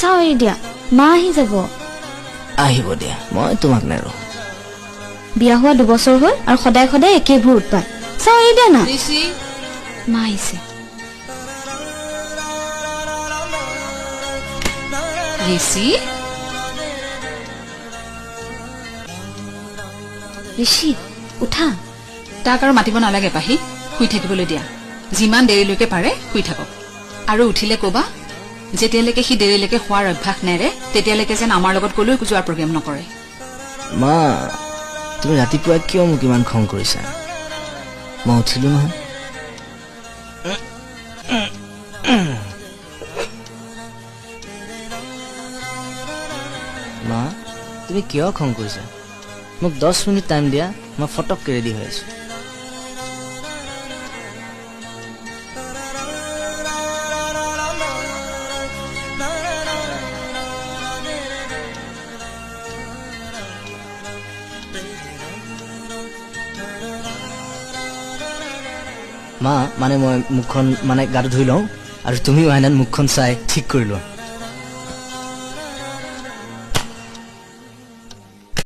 চাও এৰি দিয়া মা আহি যাব আহিব দিয়া মই তোমাক নেৰো বিয়া হোৱা 2 বছৰ হ'ল আৰু সদায় সদায় একেবোৰ উৎপাত চাও এৰি দিয়া না ঋষি মা আহিছে ঋষি ঋষি উঠা তাক আৰু মাতিব নালাগে পাহি শুই থাকিবলৈ দিয়া যিমান দেৰিলৈকে পাৰে শুই থাকক আৰু উঠিলে কবা যেতিয়ালৈকে সি দেৰিলৈকে খোৱাৰ অভ্যাস নেৰে তেতিয়ালৈকে যেন আমাৰ লগত কলৈ যোৱাৰ প্ৰগ্ৰেম নকৰে মা তুমি ৰাতিপুৱা কিয় মোক ইমান খং কৰিছা মই উঠিলো নহয় মা তুমি কিয় খং কৰিছা মোক 10 মিনিট টাইম দিয়া মই ফটককে ৰেডি হৈ আছো মা মানে মই মুখখন মানে গাটো ধুই লওঁ আৰু তুমিও আইনাত মুখখন চাই ঠিক কৰি লোৱা